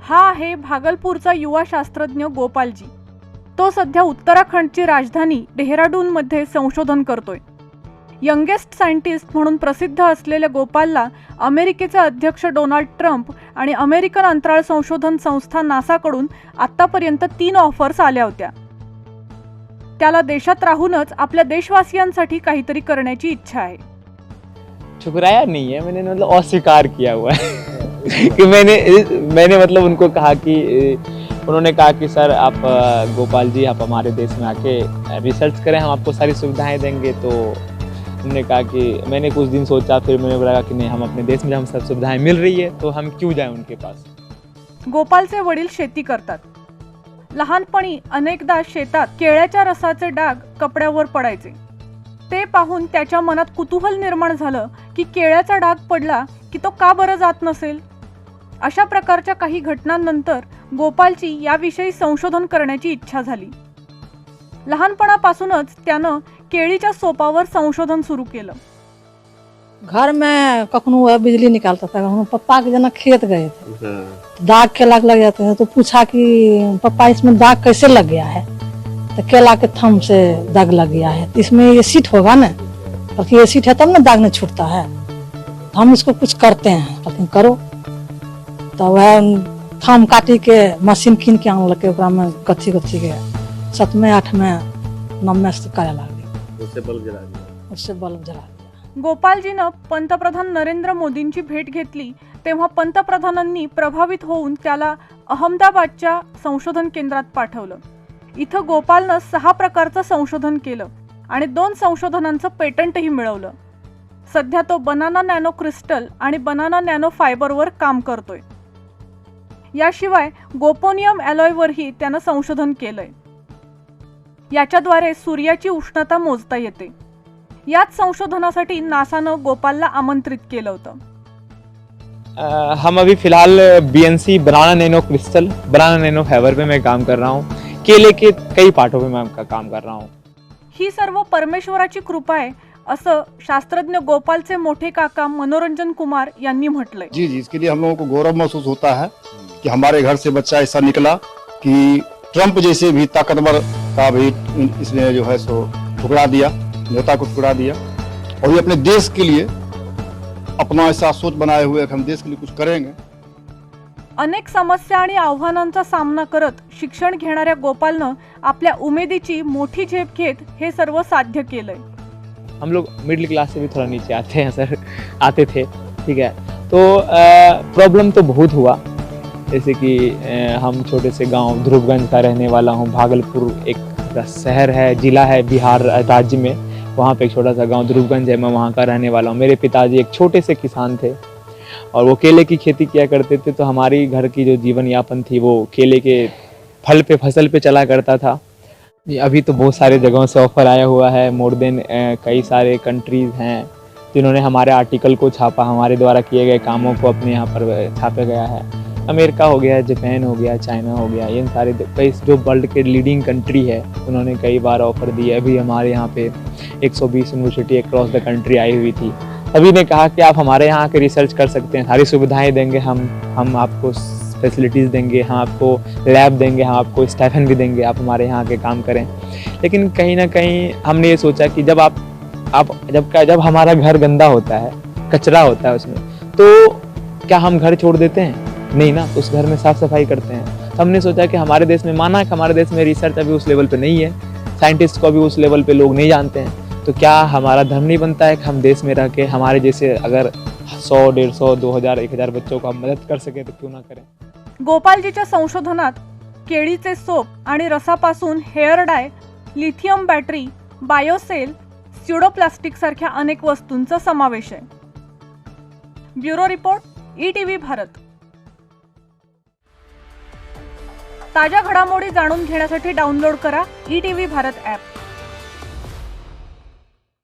हा आहे भागलपूरचा युवा शास्त्रज्ञ गोपालजी। तो सध्या उत्तराखंडची राजधानी डेहराडूनमध्ये संशोधन करतोय। यंगेस्ट सायंटिस्ट म्हणून प्रसिद्ध असलेल्या गोपालला अमेरिकेचे अध्यक्ष डोनाल्ड ट्रम्प आणि अमेरिकन अंतराळ संशोधन संस्था नासाकडून आतापर्यंत 3 ऑफर्स आल्या होत्या। त्याला देशात राहूनच आपल्या देशवासियांसाठी काहीतरी करण्याची इच्छा आहे। ठुकराया नहीं है, मैंने मतलब अस्वीकार किया हुआ है कि मैंने मतलब उनको कहा कि उन्होंने कहा कि सर आप गोपाल जी आप हमारे देश में आके रिसर्च करें, हम आपको सारी सुविधाएं देंगे। तो उन्होंने कहा कि मैंने कुछ दिन सोचा, फिर मैंने बोला कि नहीं, हम अपने देश में हम सब सुविधाएं मिल रही है तो हम क्यों जाएं उनके पास। गोपालचे वडील शेती करतात। लहानपणी अनेकदा शेतात केळ्याच्या रसाचे डाग कपड्यावर पडायचे। ते पाहून त्याच्या मनात कुतूहल निर्माण झालं की केळ्याचा डाग पडला की तो का बरं जात नसेल। अशा प्रकारच्या काही घटनांनंतर गोपालची याविषयी संशोधन करण्याची इच्छा झाली। लहानपणापासूनच त्यानं केळीच्या सोपावर संशोधन सुरू केलं। घर में कखनो बिजली निकालता था, हम पप्पा के जना खेत गए थे, दाग केला लग जाते हैं। तो पूछा कि पप्पा इसमें दाग कैसे लग गया है, तो केला के थम से दाग लग गया है, तो इसमें ये सीट होगा ना, क्योंकि ये सीट है तब ना दाग नहीं छूटता है, तो हम इसको कुछ करते हैं। लेकिन करो तो वह थम काटी के मशीन कीन के आने लगे, में कच्ची के 7वें 8वें 9वें से करे लगे, उससे बल्ब जला दिया। गोपालजीनं पंतप्रधान नरेंद्र मोदींची भेट घेतली तेव्हा पंतप्रधानांनी प्रभावित होऊन त्याला अहमदाबादच्या संशोधन केंद्रात पाठवलं। इथं गोपालनं 6 प्रकारचं संशोधन केलं आणि 2 संशोधनांचं पेटंटही मिळवलं। सध्या तो बनाना नॅनो क्रिस्टल आणि बनाना नॅनो फायबरवर काम करतोय। याशिवाय गोपोनियम ॲलॉयवरही त्यानं संशोधन केलंय। याच्याद्वारे सूर्याची उष्णता मोजता येते। याच संशोधनासाठी नासानं गोपालला आमंत्रित केलं होतं। हम अभी फिलहाल BNC बनाना नैनो क्रिस्टल बनाना नैनो फाइबर पे मैं काम कर रहा हूँ। केले के कई पार्टों पे मैं काम कर रहा हूँ। ही सर्व परमेश्वराची कृपा आहे असं शास्त्रज्ञ गोपालचे मोठे काका मनोरंजन कुमार यांनी म्हटलंय। जी, इसके लिए हम लोगों को गौरव महसूस होता है कि हमारे घर से बच्चा ऐसा निकला कि ट्रम्प जैसे भी ताकतवर का भी इसने जो है सो ठुकरा दिया, नेता को टुकड़ा दिया, और ये अपने देश के लिए अपना ऐसा सोच बनाए हुए कि हम देश के लिए कुछ करेंगे। अनेक समस्या आणि आव्हानांचा सामना करत शिक्षण घेणाऱ्या गोपालनं आपल्या उमेदीची मोठी झेप घेत हे सर्व साध्य केलंय। हम लोग मिडिल क्लास से भी थोड़ा नीचे आते हैं सर, आते थे, ठीक है। तो प्रॉब्लम तो बहुत हुआ, जैसे कि हम छोटे से गांव ध्रुवगंज का रहने वाला हूँ। भागलपुर एक शहर है, जिला है बिहार राज्य में, वहाँ पे एक छोटा सा गांव ध्रुवगंज है, मैं वहाँ का रहने वाला हूँ। मेरे पिताजी एक छोटे से किसान थे और वो केले की खेती किया करते थे। तो हमारी घर की जो जीवन यापन थी वो केले के फल पे फसल पे चला करता था। अभी तो बहुत सारे जगहों से ऑफर आया हुआ है, मोर देन कई सारे कंट्रीज़ हैं जिन्होंने हमारे आर्टिकल को छापा, हमारे द्वारा किए गए कामों को अपने यहाँ पर छापा गया है। अमेरिका हो गया, जापान हो गया, चाइना हो गया, इन सारे कई जो वर्ल्ड के लीडिंग कंट्री है उन्होंने कई बार ऑफर दिए। अभी हमारे यहाँ पे 120 university across the country I हुई थी। सभी ने कहा कि आप हमारे यहाँ आके रिसर्च कर सकते हैं, सारी सुविधाएं देंगे, हम आपको फैसिलिटीज़ देंगे, हम आपको लैब देंगे, हम आपको स्टाइपेंड भी देंगे, आप हमारे यहाँ आके काम करें। लेकिन कहीं ना कहीं हमने ये सोचा कि जब हमारा घर गंदा होता है, कचरा होता है उसमें, तो क्या हम घर छोड़ देते हैं? नहीं ना, उस घर में साफ सफाई करते हैं। तो हमने सोचा कि हमारे देश में, माना कि हमारे देश में रिसर्च अभी उस लेवल पे नहीं है, साइंटिस्ट को अभी उस लेवल पे लोग नहीं जानते हैं, तो क्या हमारा धर्म नहीं बनता है कि हम देश में रह के हमारे जैसे अगर 100, 150, 2000, 1000 बच्चों का मदद कर सके तो क्यों ना करें। गोपालजीच्या संशोधनात केळीचे सोप आणि रसापासून हेअर डाय, लिथियम बॅटरी, बायोसेल, स्युडोप्लास्टिक सारख्या अनेक वस्तूंचा समावेश आहे। Bureau report, ETV Bharat. ताज्या घडामोडी जाणून घेण्यासाठी डाउनलोड करा ETV भारत ॲप।